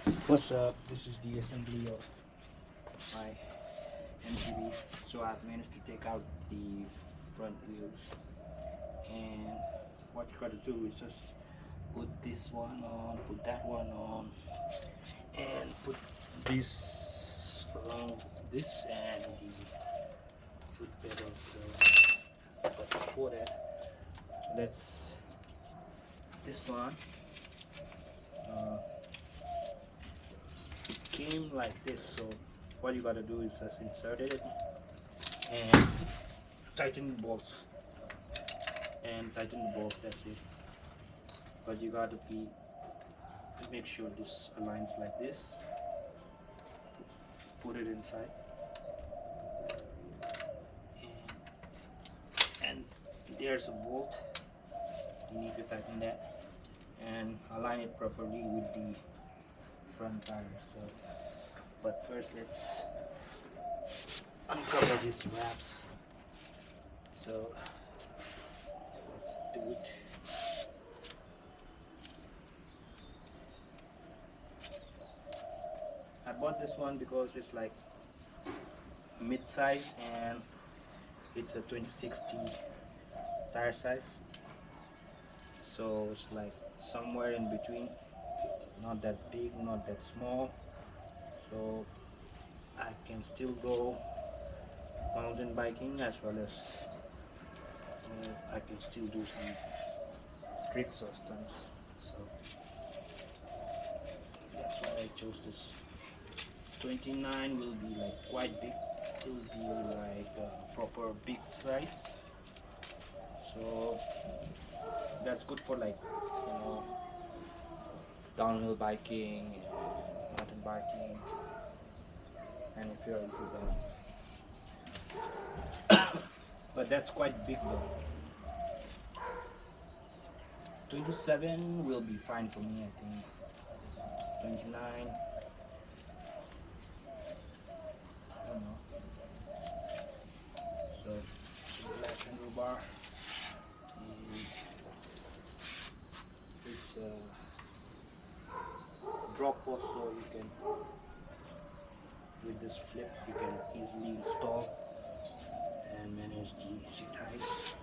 What's up? This is the assembly of my Mtb. So I've managed to take out the front wheels, and what you gotta do is just put this one on, put that one on, and put this along this and the foot pedal. So, but before that, let's this one. It came like this, so what you gotta do is just insert it and tighten the bolts that's it. But you gotta make sure this aligns like this. Put it inside and there's a bolt. You need to tighten that and align it properly with the front tire. So, but first let's uncover these wraps. So let's do it. I bought this one because it's like mid-size and it's a 2060 tire size, so it's like somewhere in between, not that big, not that small, so I can still go mountain biking as well as I can still do some tricks or stunts. So that's why I chose this. 29 will be like quite big. It will be like a proper big size. So that's good for, like, you know, downhill biking and mountain biking, and if you're into that. But that's quite big though. 27 will be fine for me, I think. 29, I don't know. So black handlebar, it's a drop off, so you can, with this flip, you can easily install and manage the seat height.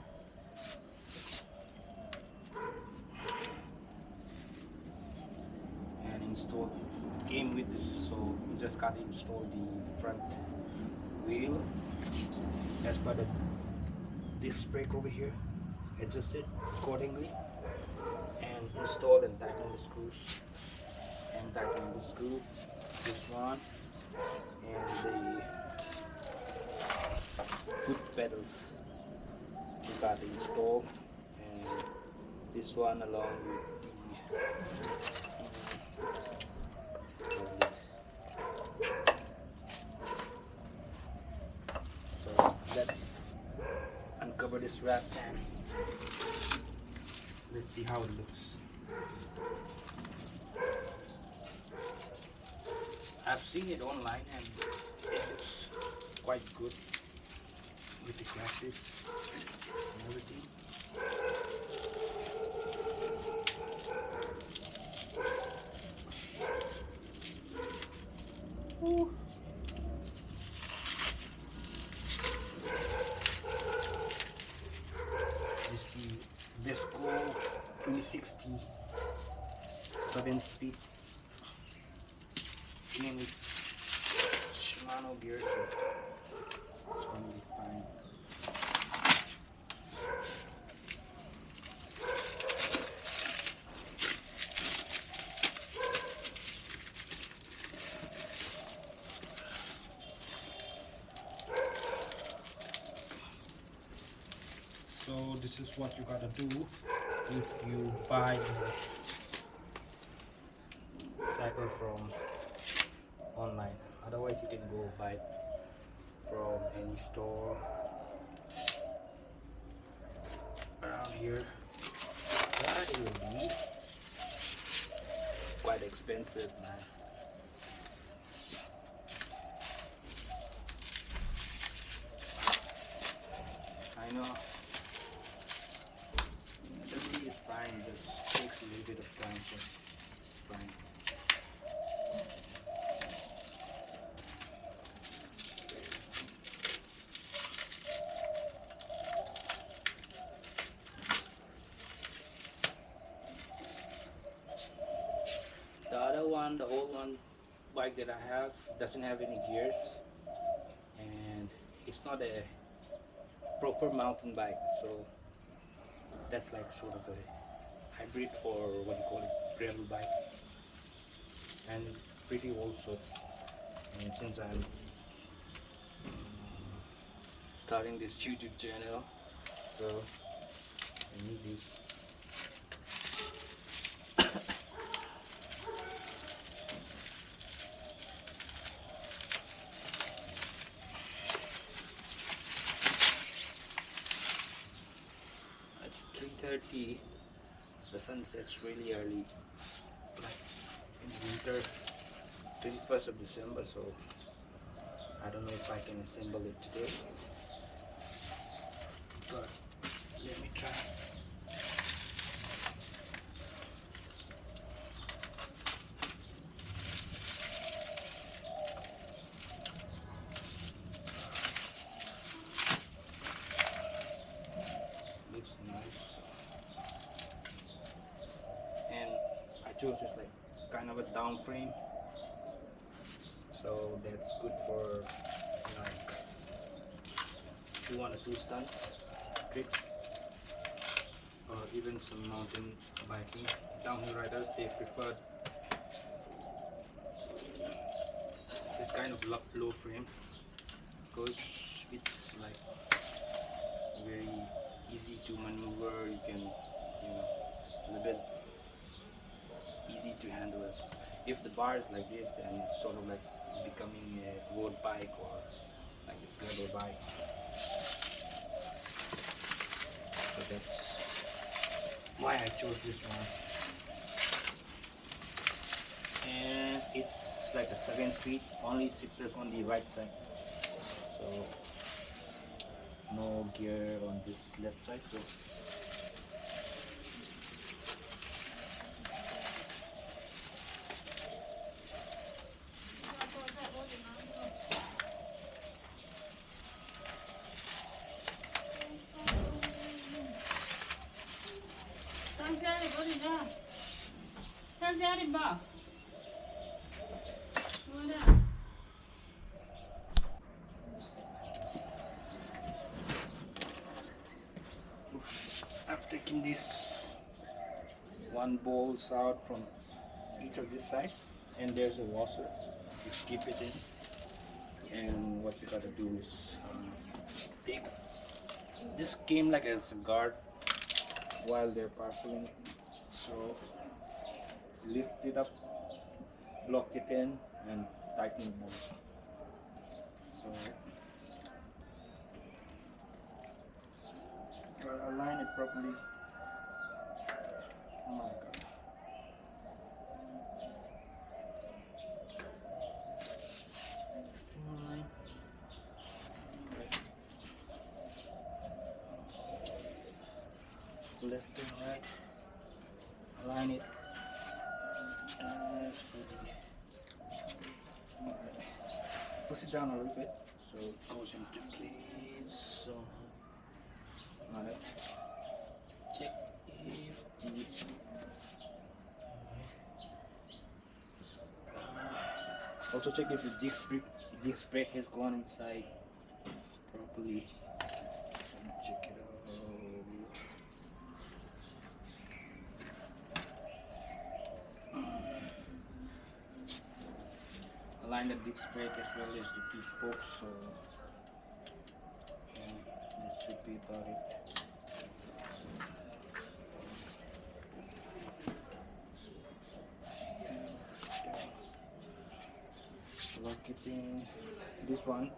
And install it. Came with this, so you just gotta install the front wheel as per the disc brake over here. Adjust it accordingly and install and tighten the screws. And tighten the screw, this one, and the foot pedals you got to install, and this one along with so let's uncover this wrap and let's see how it looks. I've seen it online and it looks quite good with the graphics and everything. Ooh. This is the Vesco 2060 7-speed. Came with Shimano gear, so it's going to be fine. So this is what you gotta do if you buy the cycle from online. Otherwise you can go buy it from any store around here. That will be quite expensive, man. I know. Assembly is fine, just takes a little bit of time, but it's fine. the old one bike that I have doesn't have any gears, and it's not a proper mountain bike, so that's like sort of a hybrid, or what you call it, gravel bike, and it's pretty old. So, and since I'm starting this YouTube channel, so I need this. It's 3:30. The sun sets really early, like in winter, 21st of December. So I don't know if I can assemble it today, but let me try. Looks nice, and I chose this like kind of a down frame, so that's good for like if you want to do stunts, tricks, or even some mountain biking. Downhill riders, they prefer this kind of low frame because it's like very easy to maneuver. You can, it's a little bit easy to handle it. If the bar is like this, then it's sort of like becoming a road bike or like a gravel bike. So that's why I chose this one. And it's like a 7-speed, only shifters on the right side. So no gear on this left side. So I've taken this one bolts out from each of these sides, and there's a washer. Just keep it in, and what you gotta do is take this came like as a guard while they're parceling, so lift it up, block it in, and tighten it more. So align it properly. Oh my god. Line. Right. Left and right. Align it. Push it down a little bit so it goes into place. So, alright. Check if the also check if the disc brake has gone inside properly. Check it out. Align the disc brake as well as the two spokes, so yeah, that should be about it. Lock it in this one.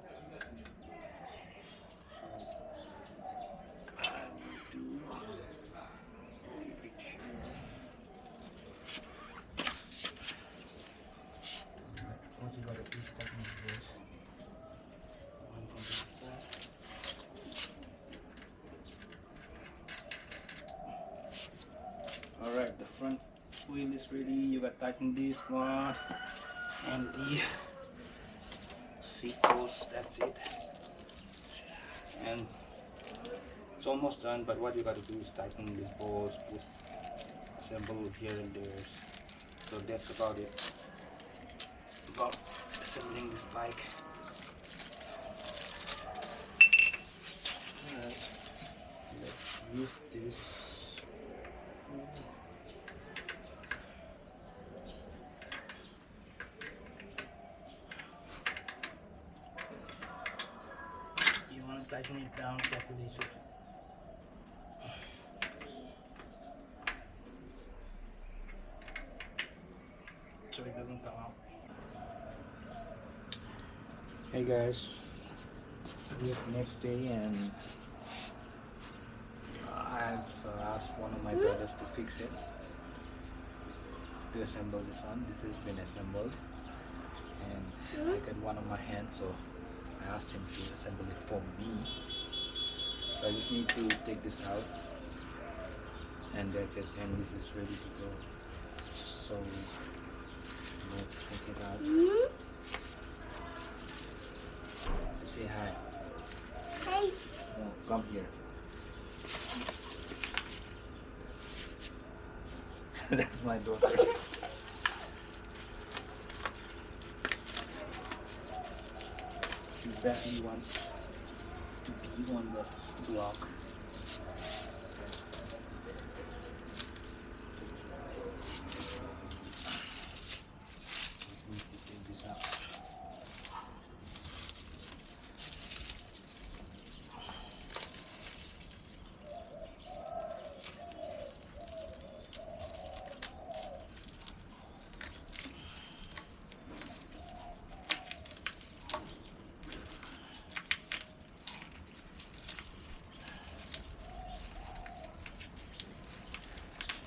So I need to keep it here. What you gotta do is tighten this. One from this side. Alright, the front wheel is ready. You gotta tighten this one and the seat post, that's it. And it's almost done, but what you gotta do is tighten this bolts, put assemble here and there. So that's about it. about assembling this bike. Alright, let's use this. You want to tighten it down carefully so it doesn't come out. Hey guys, it's next day and I've asked one of my brothers to fix it, to assemble this one. This has been assembled and I got one on my hand, so I asked him to assemble it for me. So I just need to take this out and that's it, and this is ready to go. So let's take it out. Say hi. Hey. Oh, come here. That's my daughter. She badly wants to be on the block. Need to take this out.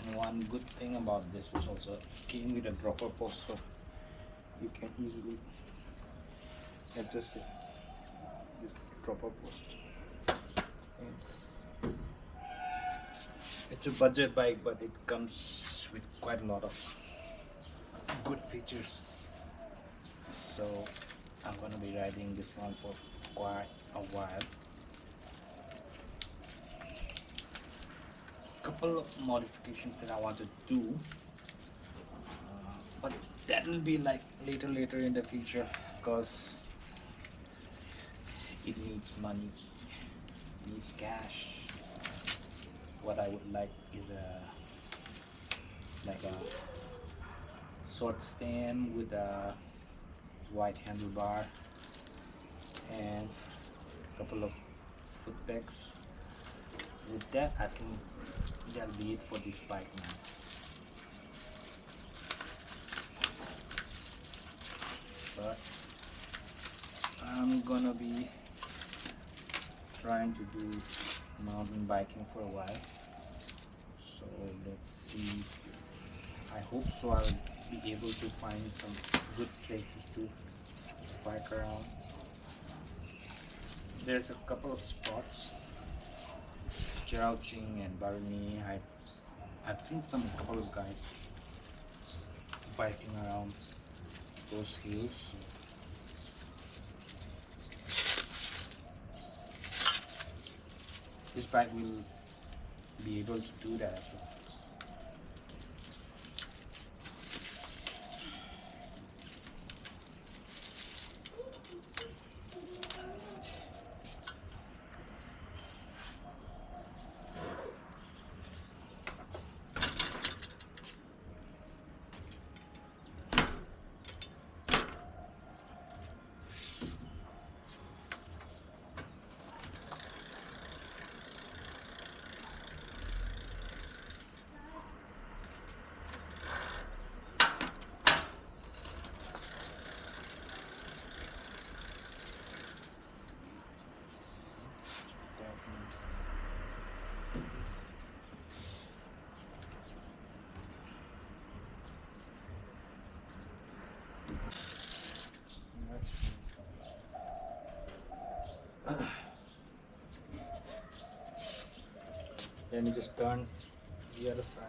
And one good thing about this is also it came with a dropper post, so you can easily adjust it. This dropper post. It's a budget bike, but it comes with quite a lot of good features. So I'm gonna be riding this one for quite a while. Couple of modifications that I want to do, but that will be like later in the future, because it needs money, it needs cash. What I would like is like a short stem with a wide handlebar and a couple of foot pegs. With that, I think that'll be it for this bike now. But I'm gonna be trying to do mountain biking for a while, so let's see. I hope so I'll be able to find some good places to bike around. There's a couple of spots, Ching and Baruni. I've seen couple of guys biking around those hills. This bike will be able to do that as well. Let me just turn the other side.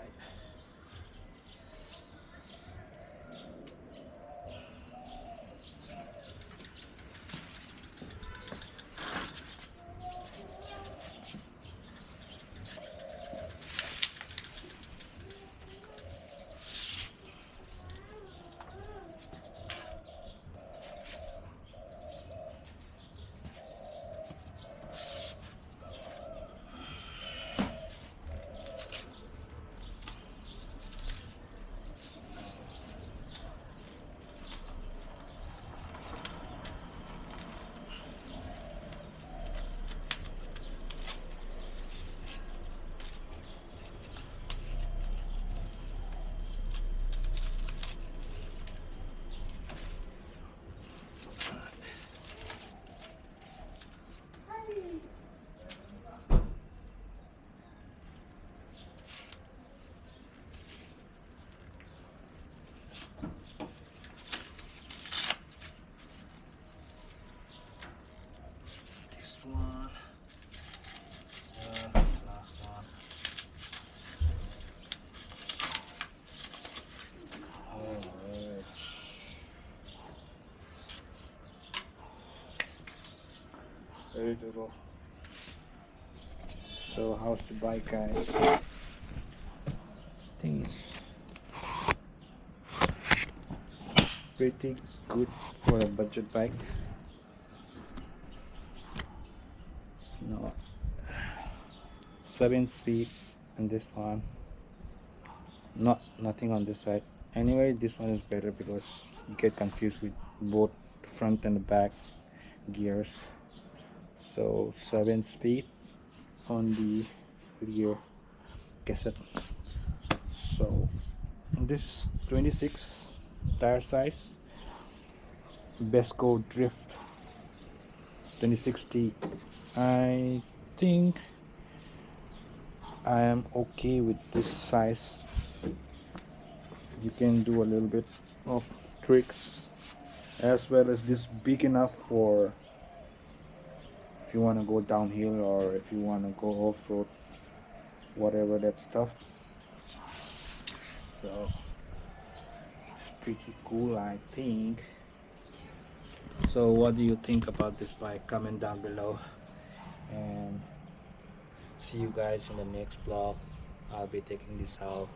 ready to roll. So how's the bike, guys? I think it's pretty good for a budget bike. No, 7 speed and this one, nothing on this side. Anyway, this one is better because you get confused with both the front and the back gears. So 7 speed on the rear cassette. So this 26 tire size, Vesco Drift 2060. I think I am okay with this size. You can do a little bit of tricks, as well as this big enough for if you want to go downhill or if you want to go off-road, whatever that stuff. So it's pretty cool, I think. So what do you think about this bike? Comment down below, and see you guys in the next vlog. I'll be taking this out,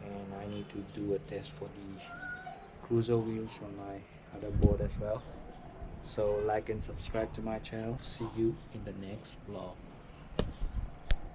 and I need to do a test for the cruiser wheels on my other board as well. So like and subscribe to my channel. See you in the next vlog.